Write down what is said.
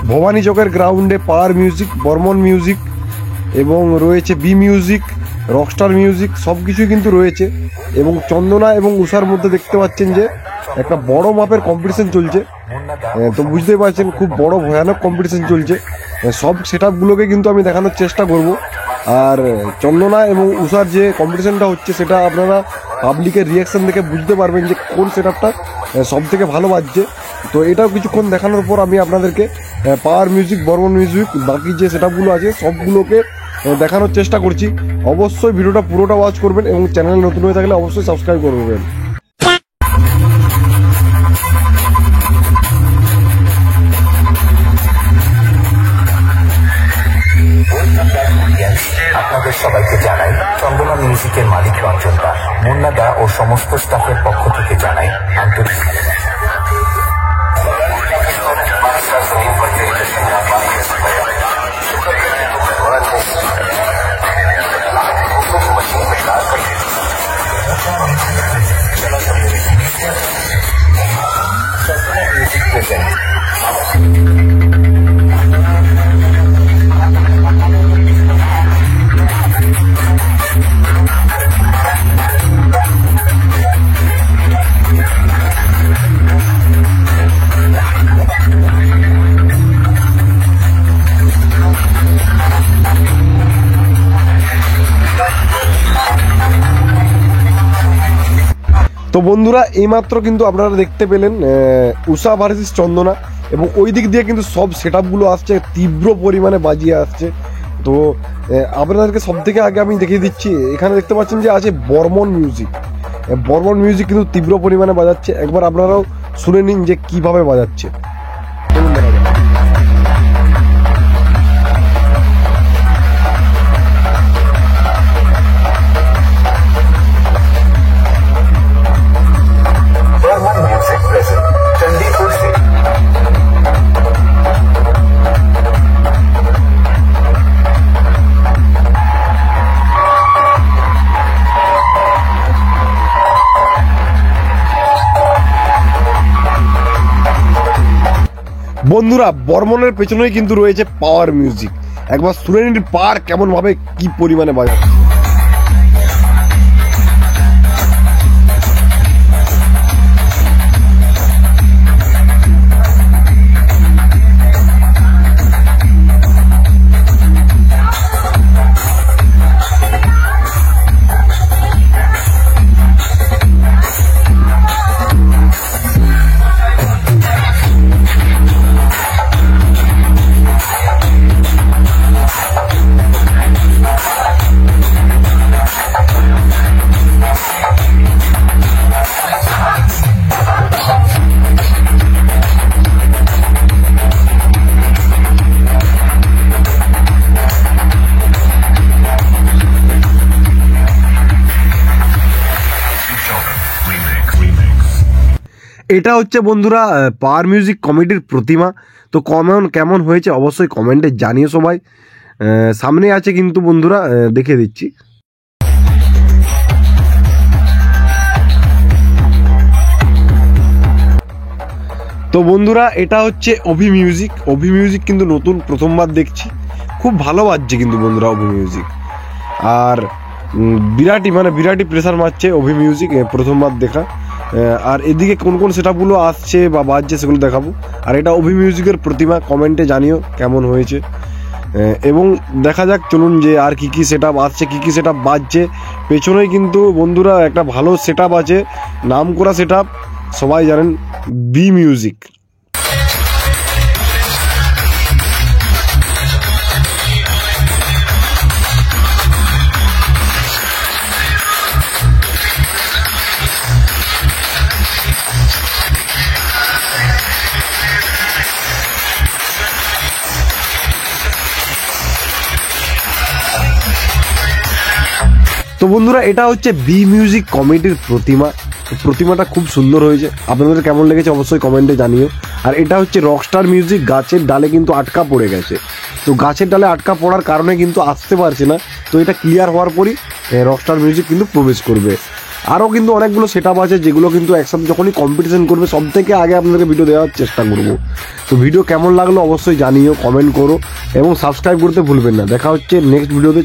ভবানী চকের গ্রাউন্ডে power music, Barman music এবং রয়েছে বি মিউজিক, রকস্টার মিউজিক, সব কিছুই কিন্তু রয়েছে। এবং চন্দনা এবং উষার মধ্যে দেখতে পাচ্ছেন যে একটা বড় মাপের কম্পিটিশন চলছে। তো বুঝতেই পারছেন খুব বড় ভয়ানক কম্পিটিশন চলছে। সব সেট আপগুলোকে কিন্তু আমি দেখানোর চেষ্টা করব। আর চন্দনা এবং উষার যে কম্পিটিশনটা হচ্ছে সেটা আপনারা পাবলিকের রিয়াকশান দেখে বুঝতে পারবেন যে কোন সেট আপটা সব থেকে ভালো বাজছে। তো এটাও কিছুক্ষণ দেখানোর পর আমি আপনাদেরকে পাওয়ার মিউজিক, বর্মন মিউজিক, বাকি যে সেট আপগুলো আছে সবগুলোকে দেখানোর চেষ্টা করছি। অবশ্যই ভিডিওটা পুরোটা ওয়াচ করবেন এবং চ্যানেল নতুন হয়ে থাকলে অবশ্যই সাবস্ক্রাইব করবেন। আপনাদের সবাইকে জানাই চন্দনা মিউজিকের মালিক রঞ্জন দা, মুন্না দা ও সমস্ত স্টাফের পক্ষ থেকে জানাই আন্তরিক মিউজিক প্রেজেন্ট। তো বন্ধুরা এইমাত্র কিন্তু আপনারা দেখতে পেলেন উষা ভার্সেস চন্দনা, এবং ওই দিক দিয়ে কিন্তু সব সেট আপগুলো আসছে, তীব্র পরিমাণে বাজিয়ে আসছে। তো আপনাদেরকে সব থেকে আগে আমি দেখিয়ে দিচ্ছি, এখানে দেখতে পাচ্ছেন যে আছে বর্মন মিউজিক। বর্মন মিউজিক কিন্তু তীব্র পরিমাণে বাজাচ্ছে, একবার আপনারাও শুনে নিন যে কিভাবে বাজাচ্ছে। বন্ধুরা বর্মনের পেছনেই কিন্তু রয়েছে পাওয়ার মিউজিক, একবার শুনে নিন পাওয়ার কেমন ভাবে কি পরিমাণে বাজাচ্ছে। এটা হচ্ছে বন্ধুরা পাওয়ার মিউজিক কমিটির প্রতিমা। তো কেমন হয়েছে অবশ্যই কমেন্টে জানিয়ে সবাই। সামনে আছে কিন্তু বন্ধুরা দেখে দিচ্ছি। তো বন্ধুরা এটা হচ্ছে অভি মিউজিক। অভি মিউজিক কিন্তু নতুন প্রথমবার দেখছি, খুব ভালো বাজছে কিন্তু বন্ধুরা অভি মিউজিক। আর বিরাটি প্রেসার মারছে অভি মিউজিক, প্রথমবার দেখা। আর এদিকে কোন কোন সেটআপগুলো আসছে বা বাজছে সেগুলো দেখাবো। আর এটা অভি মিউজিকের প্রতিমা, কমেন্টে জানিও কেমন হয়েছে। এবং দেখা যাক চলুন যে আর কি কি সেটআপ আসছে, কি কি সেটআপ বাজছে। পেছনেই কিন্তু বন্ধুরা একটা ভালো সেটআপ আছে, নাম করা সেটআপ, সবাই জানেন, বি মিউজিক। তো বন্ধুরা এটা হচ্ছে বি মিউজিক কমিটির প্রতিমা। প্রতিমাটা খুব সুন্দর হয়েছে, আপনাদের কেমন লেগেছে অবশ্যই কমেন্টে জানিও। আর এটা হচ্ছে রকস্টার মিউজিক, গাছের ডালে কিন্তু আটকা পড়ে গেছে। তো গাছের ডালে আটকা পড়ার কারণে কিন্তু আসতে পারছে না। তো এটা ক্লিয়ার হওয়ার পরই রকস্টার মিউজিক কিন্তু প্রবেশ করবে। আরও কিন্তু অনেকগুলো সেট আপ আছে যেগুলো কিন্তু একসাথে যখনই কম্পিটিশন করবে সব থেকে আগে আপনাদেরকে ভিডিও দেওয়ার চেষ্টা করবো। তো ভিডিও কেমন লাগলো অবশ্যই জানিও, কমেন্ট করো এবং সাবস্ক্রাইব করতে ভুলবেন না। দেখা হচ্ছে নেক্সট ভিডিওতে।